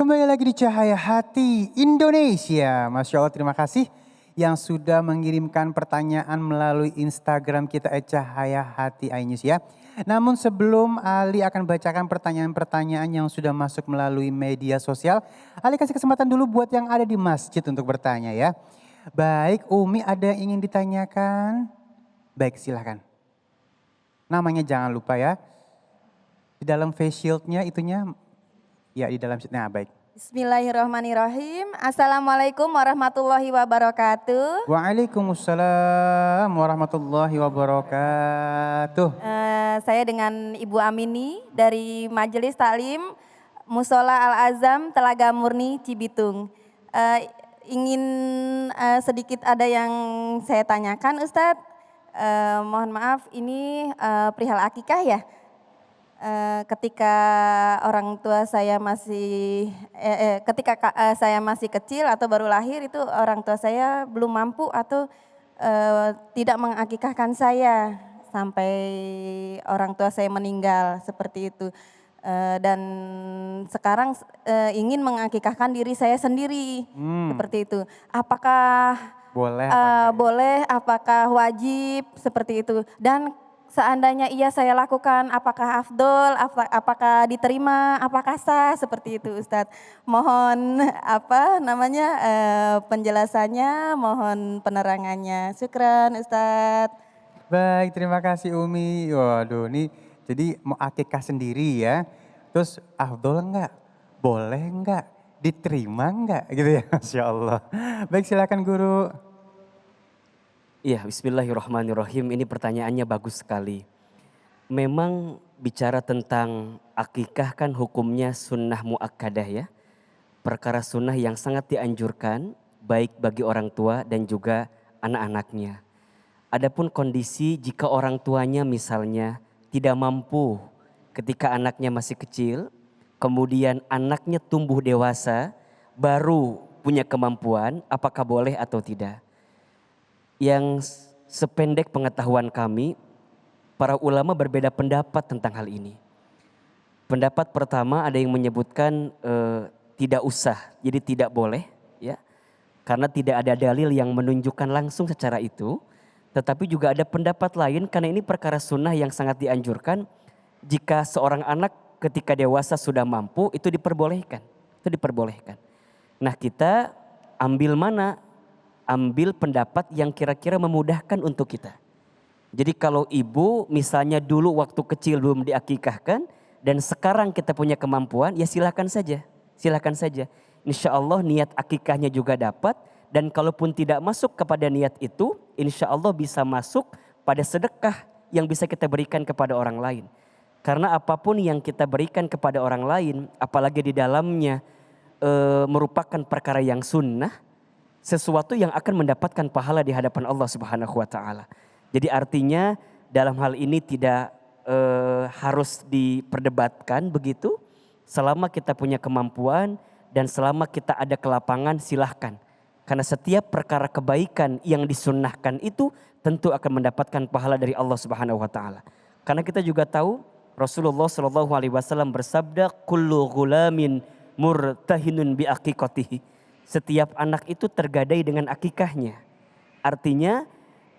Kembali lagi di Cahaya Hati Indonesia. Masya Allah, terima kasih yang sudah mengirimkan pertanyaan melalui Instagram kita @cahaya hati iNews ya. Namun sebelum Ali akan bacakan pertanyaan-pertanyaan yang sudah masuk melalui media sosial, Ali kasih kesempatan dulu buat yang ada di masjid untuk bertanya ya. Baik, Umi ada yang ingin ditanyakan? Baik, silakan. Namanya jangan lupa ya. Di dalam face shieldnya itunya, ya di dalam, nah baik. Bismillahirrahmanirrahim. Assalamualaikum warahmatullahi wabarakatuh. Waalaikumsalam warahmatullahi wabarakatuh. Saya dengan Ibu Amini dari Majelis Taklim Musola Al-Azam Telaga Murni Cibitung. Ingin sedikit ada yang saya tanyakan Ustadz. Mohon maaf ini perihal akikah ya. Ketika orang tua saya masih saya masih kecil atau baru lahir itu orang tua saya belum mampu atau tidak mengakikahkan saya sampai orang tua saya meninggal seperti itu. Dan sekarang ingin mengakikahkan diri saya sendiri seperti itu. Apakah boleh, apakah wajib seperti itu, dan seandainya iya saya lakukan, apakah afdol, apakah diterima, apakah sah seperti itu Ustadz. Mohon penjelasannya, mohon penerangannya. Syukran Ustadz. Baik, terima kasih Umi. Waduh, ini jadi mau akikah sendiri ya. Terus afdol enggak? Boleh enggak? Diterima enggak? Gitu ya, Masya Allah. Baik, silakan guru. Iya, bismillahirrahmanirrahim. Ini pertanyaannya bagus sekali. Memang bicara tentang akikah kan hukumnya sunnah muakkadah ya. Perkara sunnah yang sangat dianjurkan baik bagi orang tua dan juga anak-anaknya. Adapun kondisi jika orang tuanya misalnya tidak mampu ketika anaknya masih kecil, kemudian anaknya tumbuh dewasa, baru punya kemampuan, apakah boleh atau tidak? Yang sependek pengetahuan kami, para ulama berbeda pendapat tentang hal ini. Pendapat pertama ada yang menyebutkan tidak usah, jadi tidak boleh ya. Karena tidak ada dalil yang menunjukkan langsung secara itu. Tetapi juga ada pendapat lain karena ini perkara sunnah yang sangat dianjurkan. Jika seorang anak ketika dewasa sudah mampu itu diperbolehkan. Itu diperbolehkan. Nah kita ambil mana? Ambil pendapat yang kira-kira memudahkan untuk kita. Jadi kalau ibu misalnya dulu waktu kecil belum diakikahkan dan sekarang kita punya kemampuan, ya silakan saja. Silakan saja. Insya Allah niat akikahnya juga dapat, dan kalaupun tidak masuk kepada niat itu, insya Allah bisa masuk pada sedekah yang bisa kita berikan kepada orang lain. Karena apapun yang kita berikan kepada orang lain, apalagi di dalamnya merupakan perkara yang sunnah, sesuatu yang akan mendapatkan pahala di hadapan Allah Subhanahu wa taala. Jadi artinya dalam hal ini tidak harus diperdebatkan begitu. Selama kita punya kemampuan dan selama kita ada kelapangan, silahkan. Karena setiap perkara kebaikan yang disunnahkan itu tentu akan mendapatkan pahala dari Allah Subhanahu wa taala. Karena kita juga tahu Rasulullah Shallallahu alaihi wasallam bersabda, kullu ghulamin murtahinun bi aqiqatihi. Setiap anak itu tergadai dengan akikahnya. Artinya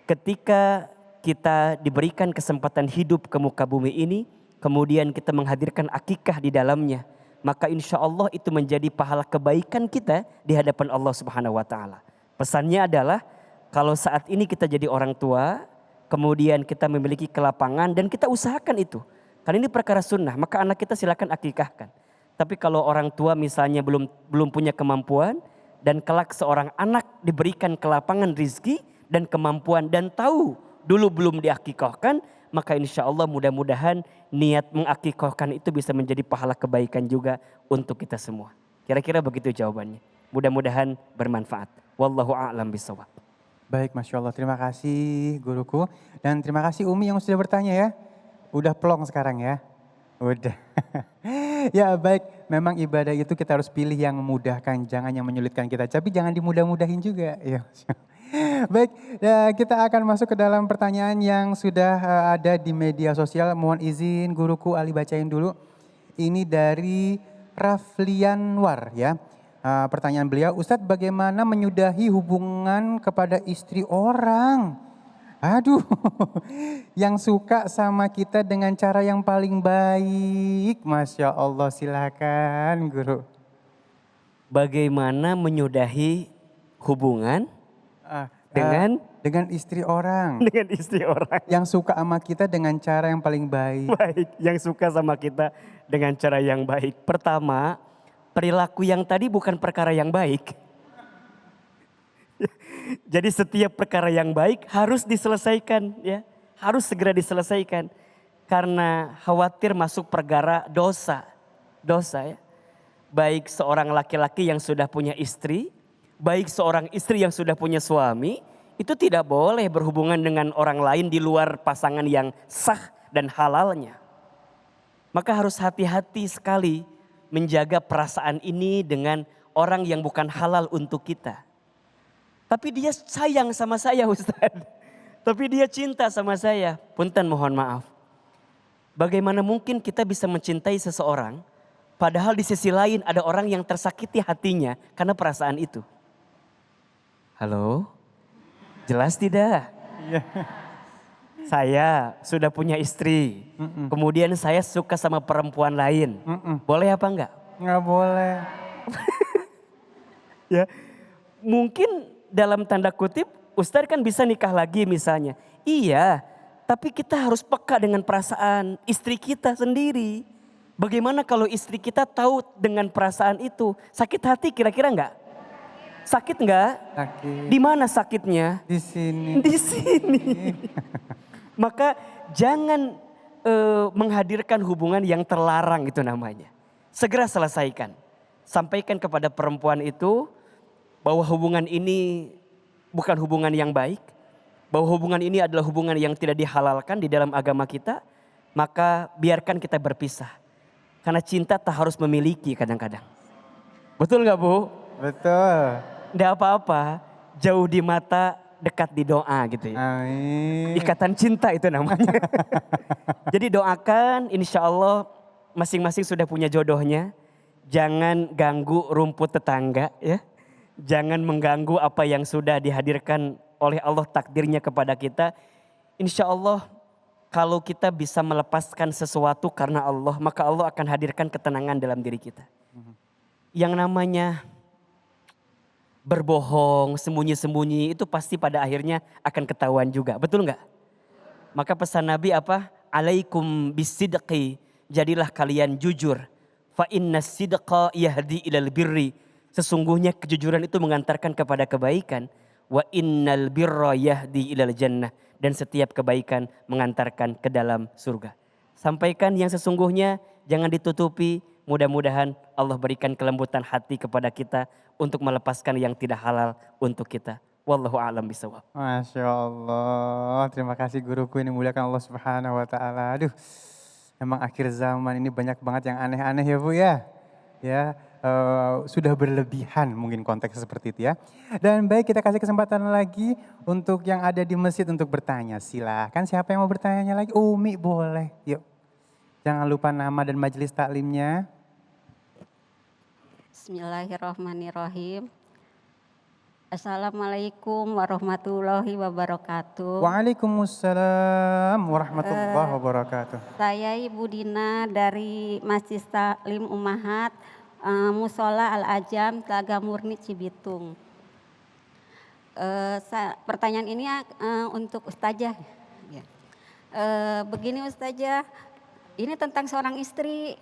ketika kita diberikan kesempatan hidup ke muka bumi ini, kemudian kita menghadirkan akikah di dalamnya, maka insya Allah itu menjadi pahala kebaikan kita di hadapan Allah Subhanahu wa taala. Pesannya adalah kalau saat ini kita jadi orang tua, kemudian kita memiliki kelapangan dan kita usahakan itu. Karena ini perkara sunnah, maka anak kita silakan akikahkan. Tapi kalau orang tua misalnya belum punya kemampuan, dan kelak seorang anak diberikan kelapangan rizki dan kemampuan dan tahu dulu belum diakikahkan, maka insya Allah mudah-mudahan niat mengakikahkan itu bisa menjadi pahala kebaikan juga untuk kita semua. Kira-kira begitu jawabannya. Mudah-mudahan bermanfaat. Wallahu a'lam bishawab. Baik, Masya Allah, terima kasih guruku. Dan terima kasih Umi yang sudah bertanya ya. Udah plong sekarang ya. Udah. Ya baik, memang ibadah itu kita harus pilih yang memudahkan, jangan yang menyulitkan kita. Tapi jangan dimudah-mudahin juga. Ya. Baik, ya, kita akan masuk ke dalam pertanyaan yang sudah ada di media sosial. Mohon izin guruku Ali bacain dulu. Ini dari Raflianwar ya. Pertanyaan beliau, Ustadz bagaimana menyudahi hubungan kepada istri orang? Aduh, yang suka sama kita dengan cara yang paling baik. Masya Allah, silakan guru. Bagaimana menyudahi hubungan dengan dengan istri orang. dengan istri orang? Yang suka sama kita dengan cara yang paling baik. Baik, yang suka sama kita dengan cara yang baik. Pertama, perilaku yang tadi bukan perkara yang baik. Jadi setiap perkara yang baik harus diselesaikan ya. Harus segera diselesaikan. Karena khawatir masuk perkara dosa. Dosa ya. Baik seorang laki-laki yang sudah punya istri, baik seorang istri yang sudah punya suami, itu tidak boleh berhubungan dengan orang lain di luar pasangan yang sah dan halalnya. Maka harus hati-hati sekali menjaga perasaan ini dengan orang yang bukan halal untuk kita. Tapi dia sayang sama saya Ustaz. Tapi dia cinta sama saya. Punten mohon maaf. Bagaimana mungkin kita bisa mencintai seseorang padahal di sisi lain ada orang yang tersakiti hatinya karena perasaan itu. Halo? Jelas tidak? Saya sudah punya istri. Kemudian saya suka sama perempuan lain. Boleh apa enggak? Nggak boleh. Ya, mungkin dalam tanda kutip Ustadz kan bisa nikah lagi misalnya. Iya, tapi kita harus peka dengan perasaan istri kita sendiri. Bagaimana kalau istri kita tahu dengan perasaan itu? Sakit hati kira-kira enggak? Sakit enggak? Sakit. Di mana sakitnya? Di sini. Di sini. Maka jangan menghadirkan hubungan yang terlarang itu namanya. Segera selesaikan. Sampaikan kepada perempuan itu bahwa hubungan ini bukan hubungan yang baik. Bahwa hubungan ini adalah hubungan yang tidak dihalalkan di dalam agama kita. Maka biarkan kita berpisah. Karena cinta tak harus memiliki kadang-kadang. Betul gak Bu? Betul. Tidak apa-apa. Jauh di mata, dekat di doa gitu ya. Amin. Ikatan cinta itu namanya. Jadi doakan insya Allah masing-masing sudah punya jodohnya. Jangan ganggu rumput tetangga ya. Jangan mengganggu apa yang sudah dihadirkan oleh Allah takdirnya kepada kita. Insya Allah kalau kita bisa melepaskan sesuatu karena Allah, maka Allah akan hadirkan ketenangan dalam diri kita. Yang namanya berbohong, sembunyi-sembunyi itu pasti pada akhirnya akan ketahuan juga. Betul nggak? Maka pesan Nabi apa? Alaikum bisidqi, jadilah kalian jujur. Fa inna sidqa yahdi ilal birri. Sesungguhnya kejujuran itu mengantarkan kepada kebaikan. Wa innal birra yahdi ilal jannah. Dan setiap kebaikan mengantarkan ke dalam surga. Sampaikan yang sesungguhnya, jangan ditutupi. Mudah-mudahan Allah berikan kelembutan hati kepada kita untuk melepaskan yang tidak halal untuk kita. Wallahu a'lam bishawab. Masya Allah. Terima kasih guruku ini muliakan Allah Subhanahu wa Ta'ala. Aduh, emang akhir zaman ini banyak banget yang aneh-aneh ya Bu ya. Ya, sudah berlebihan mungkin konteksnya seperti itu ya. Dan baik, kita kasih kesempatan lagi untuk yang ada di masjid untuk bertanya. Silahkan, siapa yang mau bertanya lagi? Umi boleh, yuk. Jangan lupa nama dan majelis taklimnya. Bismillahirrahmanirrahim. Assalamualaikum warahmatullahi wabarakatuh. Waalaikumsalam warahmatullahi wabarakatuh. Saya Ibu Dina dari Masjid Taklim Ummahat Musola Al-Ajam Telaga Murni Cibitung. Pertanyaan ini untuk Ustazah. Ya. Begini Ustazah, ini tentang seorang istri.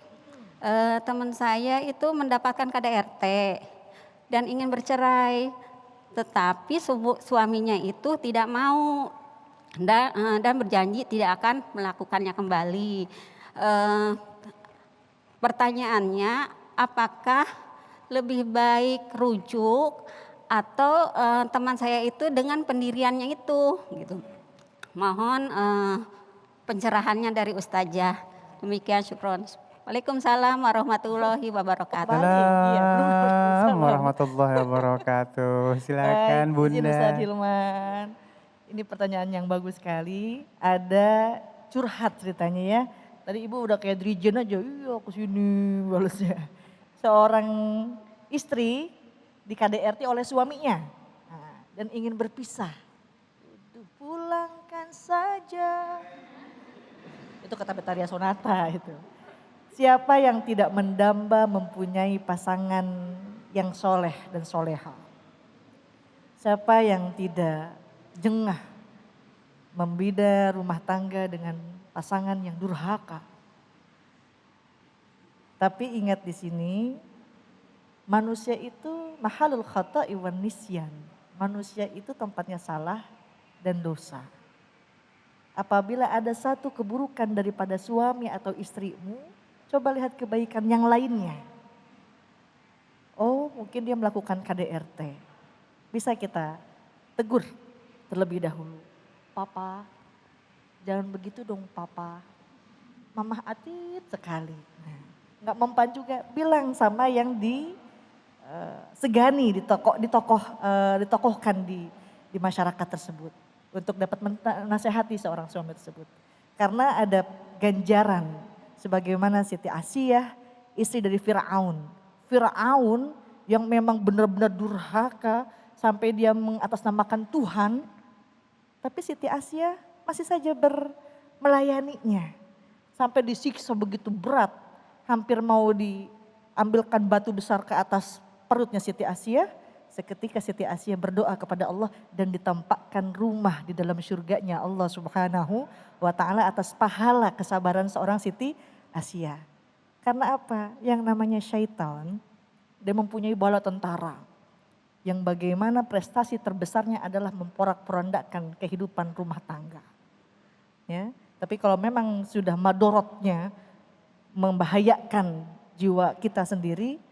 Teman saya itu mendapatkan KDRT dan ingin bercerai, tetapi suaminya itu tidak mau dan berjanji tidak akan melakukannya kembali. Pertanyaannya, apakah lebih baik rujuk atau teman saya itu dengan pendiriannya itu, gitu. Mohon pencerahannya dari Ustazah. Demikian, syukron. Waalaikumsalam warahmatullahi wabarakatuh. Waalaikumsalam warahmatullahi wabarakatuh. Silakan Baik, izin Bunda. Ustaz Hilman. Ini pertanyaan yang bagus sekali. Ada curhat ceritanya ya. Tadi Ibu udah kayak dirijen aja, iya aku sini balasnya. seorang istri di KDRT oleh suaminya. Nah, dan ingin berpisah. Udah pulangkan saja. Itu kata Betharia Sonata itu. Siapa yang tidak mendamba mempunyai pasangan yang soleh dan soleha. Siapa yang tidak jengah membida rumah tangga dengan pasangan yang durhaka. Tapi ingat di sini, manusia itu mahalul khata'i wan nisyan. Manusia itu tempatnya salah dan dosa. Apabila ada satu keburukan daripada suami atau istrimu, coba lihat kebaikan yang lainnya. Oh, mungkin dia melakukan KDRT. Bisa kita tegur terlebih dahulu. Papa, jangan begitu dong papa. Mama atit sekali. Nah, nggak mempan juga, bilang sama yang segani ditokohkan di masyarakat tersebut untuk dapat menasehati seorang suami tersebut. Karena ada ganjaran sebagaimana Siti Asiyah, istri dari Firaun. Firaun yang memang benar-benar durhaka sampai dia mengatasnamakan Tuhan, tapi Siti Asiyah masih saja melayaninya. Sampai disiksa begitu berat, hampir mau diambilkan batu besar ke atas perutnya Siti Asiyah. Seketika Siti Asiyah berdoa kepada Allah dan ditampakkan rumah di dalam surganya Allah Subhanahu wa ta'ala atas pahala kesabaran seorang Siti Asiyah. Karena apa? Yang namanya syaitan, dia mempunyai bala tentara. Yang bagaimana prestasi terbesarnya adalah memporak-porandakan kehidupan rumah tangga. Ya, tapi kalau memang sudah madorotnya membahayakan jiwa kita sendiri,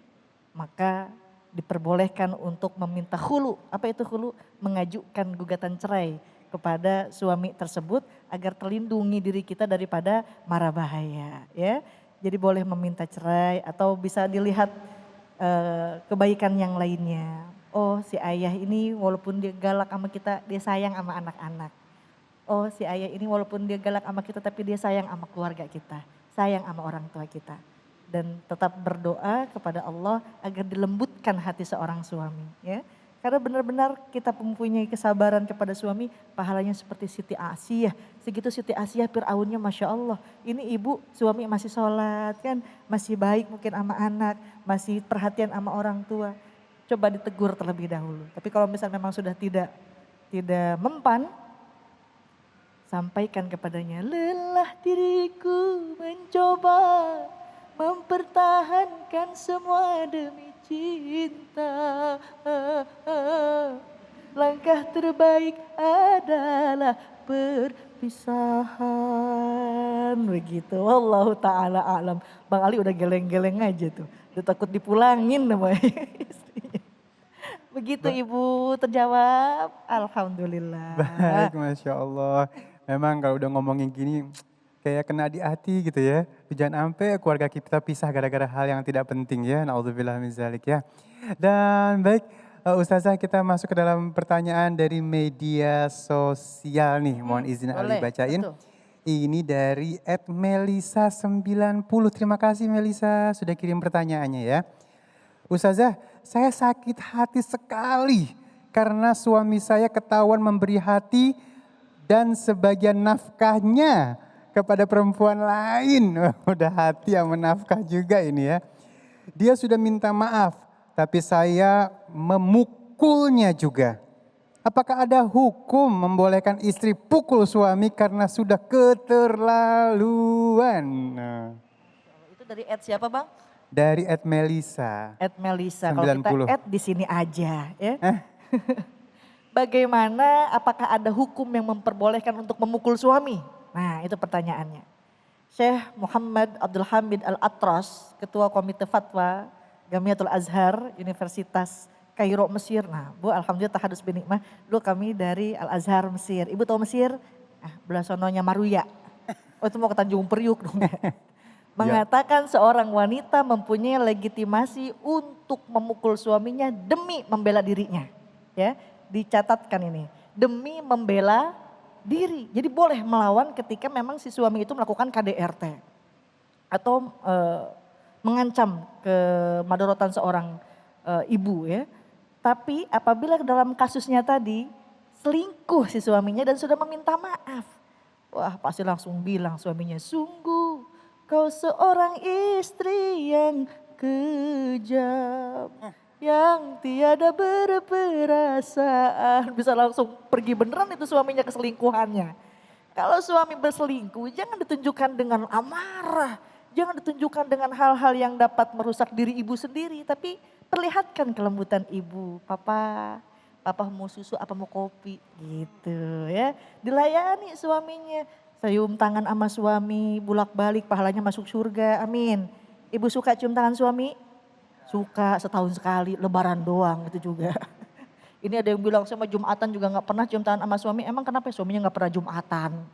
maka diperbolehkan untuk meminta khulu. Apa itu khulu? Mengajukan gugatan cerai kepada suami tersebut agar terlindungi diri kita daripada mara bahaya. Ya, jadi boleh meminta cerai atau bisa dilihat kebaikan yang lainnya. Oh, si ayah ini walaupun dia galak sama kita, dia sayang sama anak-anak. Oh, si ayah ini walaupun dia galak sama kita tapi dia sayang sama keluarga kita, sayang sama orang tua kita. Dan tetap berdoa kepada Allah agar dilembutkan hati seorang suami. Ya. Karena benar-benar kita mempunyai kesabaran kepada suami, pahalanya seperti Siti Asiyah. Segitu Siti Asiyah Fir'aunnya Masya Allah. Ini ibu suami masih sholat kan, masih baik mungkin sama anak, masih perhatian sama orang tua. Coba ditegur terlebih dahulu. Tapi kalau misalnya memang sudah tidak mempan, sampaikan kepadanya, lelah diriku mencoba mempertahankan semua demi cinta. Langkah terbaik adalah perpisahan. Begitu, wallahu ta'ala alam. Bang Ali udah geleng-geleng aja tuh. Udah takut dipulangin sama istrinya. Begitu Ibu terjawab, alhamdulillah. Baik, Masya Allah. Memang kalau udah ngomongin gini, kayak kena di hati gitu ya. Jangan sampai keluarga kita pisah gara-gara hal yang tidak penting ya. Na'udzubillah min zalik ya. Dan baik, Ustazah kita masuk ke dalam pertanyaan dari media sosial nih. Mohon izin Ali boleh, bacain. betul. Ini dari @melisa90. Terima kasih Melisa sudah kirim pertanyaannya ya. Ustazah, saya sakit hati sekali karena suami saya ketahuan memberi hati dan sebagian nafkahnya kepada perempuan lain. Udah hati yang menafkah juga ini ya. Dia sudah minta maaf, tapi saya memukulnya juga. Apakah ada hukum membolehkan istri pukul suami karena sudah keterlaluan? Nah. Itu dari siapa Bang? Dari @melisa. Melisa, kalau kita 90. di sini aja ya. Bagaimana, apakah ada hukum yang memperbolehkan untuk memukul suami? Nah itu pertanyaannya. Syekh Muhammad Abdul Hamid Al-Atras, Ketua Komite Fatwa Jamiatul Azhar Universitas Kairo Mesir. Nah Bu alhamdulillah tahadus binikmah, dulu kami dari Al-Azhar Mesir. Ibu tahu Mesir? Belah sononya Maruya. Oh itu mau ke Tanjung Priuk dong. Mengatakan seorang wanita mempunyai legitimasi untuk memukul suaminya demi membela dirinya. Ya, dicatatkan ini. Demi membela diri. Jadi boleh melawan ketika memang si suami itu melakukan KDRT. Atau mengancam kemadorotan seorang ibu ya. Tapi apabila dalam kasusnya tadi selingkuh si suaminya dan sudah meminta maaf. Wah pasti langsung bilang suaminya, sungguh kau seorang istri yang kejam. Yang tiada berperasaan. Bisa langsung pergi beneran itu suaminya keselingkuhannya. Kalau suami berselingkuh jangan ditunjukkan dengan amarah. Jangan ditunjukkan dengan hal-hal yang dapat merusak diri ibu sendiri. Tapi perlihatkan kelembutan ibu. Papa mau susu apa mau kopi gitu ya. Dilayani suaminya. Cium tangan sama suami, bolak-balik pahalanya masuk surga, amin. Ibu suka cium tangan suami? Suka, setahun sekali, lebaran doang itu juga. Ini ada yang bilang sama Jumatan juga gak pernah cium tangan sama suami, emang kenapa suaminya gak pernah Jumatan?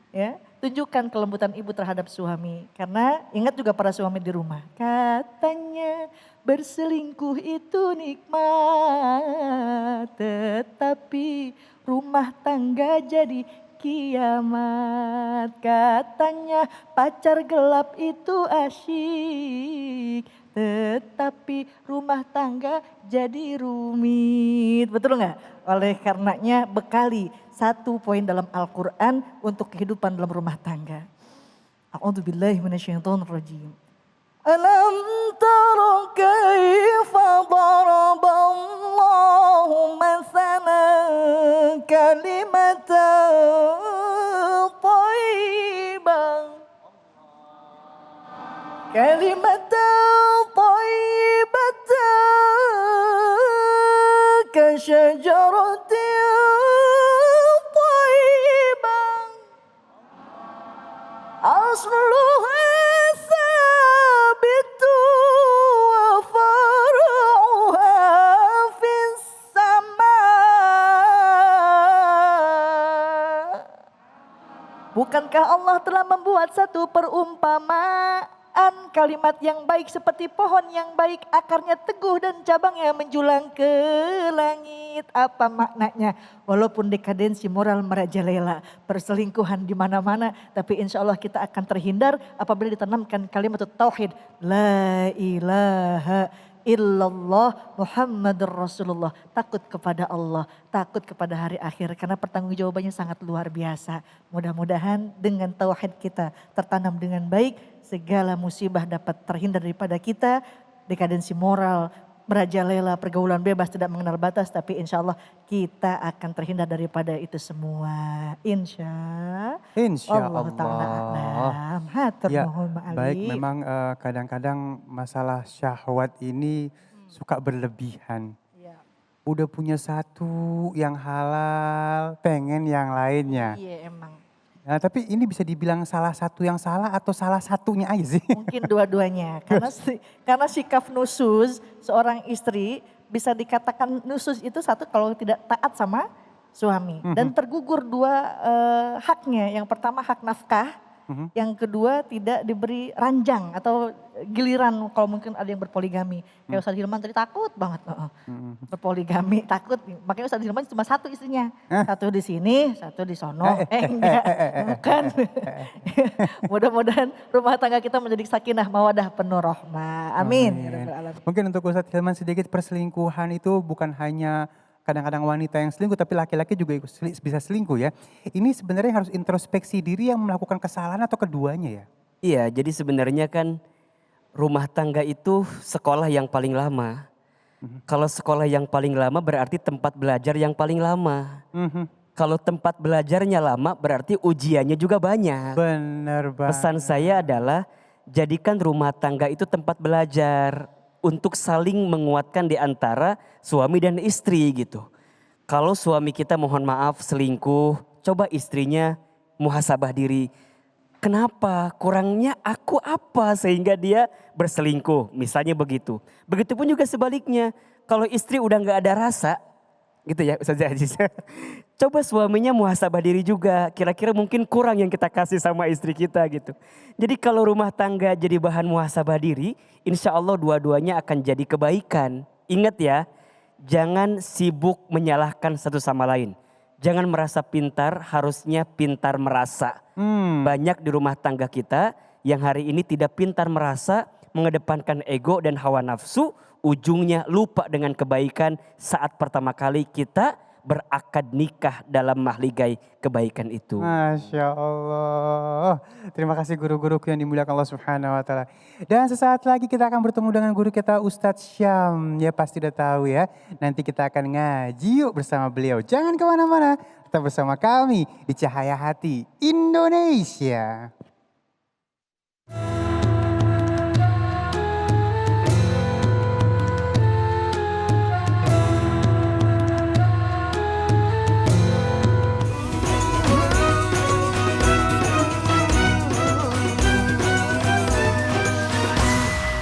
Ya, tunjukkan kelembutan ibu terhadap suami. Karena ingat juga para suami di rumah. Katanya berselingkuh itu nikmat, tetapi rumah tangga jadi kiamat. Katanya pacar gelap itu asyik, tetapi rumah tangga jadi rumit. Betul nggak? Oleh karenanya bekali 1 poin dalam Al-Quran untuk kehidupan dalam rumah tangga. A'udzubillahi minasyaitonirrajim. Alam tara kaifa daraballahu mathalan kalimatan thayyibah. Kalimatan thayyibatan kasyajaratin thayyibah. Asluha sabitu wa faruha fis sama. Bukankah Allah telah membuat satu perumpamaan kalimat yang baik seperti pohon yang baik, akarnya teguh dan cabangnya menjulang ke langit. Apa maknanya? Walaupun dekadensi moral merajalela, perselingkuhan di mana-mana, tapi insya Allah kita akan terhindar apabila ditanamkan kalimat tauhid. La ilaha illallah Muhammadur Rasulullah. Takut kepada Allah, takut kepada hari akhir karena pertanggungjawabannya sangat luar biasa. Mudah-mudahan dengan tauhid kita tertanam dengan baik, segala musibah dapat terhindar daripada kita, dekadensi moral, merajalela, pergaulan bebas tidak mengenal batas, tapi insya Allah kita akan terhindar daripada itu semua. Insya Allah. Ta'ala. Hatur Ya, nuhun ma'ali. baik memang kadang-kadang masalah syahwat ini suka berlebihan. Iya. Udah punya satu yang halal, pengen yang lainnya. Iya emang. Nah, tapi ini bisa dibilang salah satu yang salah atau salah satunya aja sih? Mungkin dua-duanya. Karena sikap nusus seorang istri bisa dikatakan nusus itu satu kalau tidak taat sama suami. Dan tergugur dua haknya. Yang pertama hak nafkah. Yang kedua tidak diberi ranjang atau giliran kalau mungkin ada yang berpoligami. Kayak Ustaz Hilman tadi takut banget. Berpoligami takut. Makanya Ustaz Hilman cuma satu istrinya. Satu di sini, satu di sono. Enggak, bukan. Mudah-mudahan rumah tangga kita menjadi sakinah mawadah penuh rahmah. Amin. Ya Rabbal Alamin. Mungkin untuk Ustadz Hilman sedikit, perselingkuhan itu bukan hanya kadang-kadang wanita yang selingkuh, tapi laki-laki juga bisa selingkuh ya. Ini sebenarnya harus introspeksi diri yang melakukan kesalahan atau keduanya ya? Iya, jadi sebenarnya kan rumah tangga itu sekolah yang paling lama. Kalau sekolah yang paling lama berarti tempat belajar yang paling lama. Kalau tempat belajarnya lama berarti ujiannya juga banyak. Benar banget. Pesan saya adalah jadikan rumah tangga itu tempat belajar untuk saling menguatkan di antara suami dan istri gitu. Kalau suami kita mohon maaf selingkuh, coba istrinya muhasabah diri. Kenapa? Kurangnya aku apa sehingga dia berselingkuh, misalnya begitu. Begitupun juga sebaliknya, kalau istri udah gak ada rasa, gitu ya Ustaz Aziz. Coba suaminya muhasabah diri juga, kira-kira mungkin kurang yang kita kasih sama istri kita gitu. Jadi kalau rumah tangga jadi bahan muhasabah diri, insya Allah dua-duanya akan jadi kebaikan. Ingat ya, jangan sibuk menyalahkan satu sama lain. Jangan merasa pintar, harusnya pintar merasa. Banyak di rumah tangga kita yang hari ini tidak pintar merasa, mengedepankan ego dan hawa nafsu, ujungnya lupa dengan kebaikan saat pertama kali kita berakad nikah dalam mahligai kebaikan itu. Masya Allah. Terima kasih guru-guruku yang dimuliakan Allah Subhanahu wa Ta'ala. Dan sesaat lagi kita akan bertemu dengan guru kita Ustadz Syam. Ya pasti udah tahu ya. Nanti kita akan ngaji yuk bersama beliau. Jangan kemana-mana. Tetap bersama kami di Cahaya Hati Indonesia.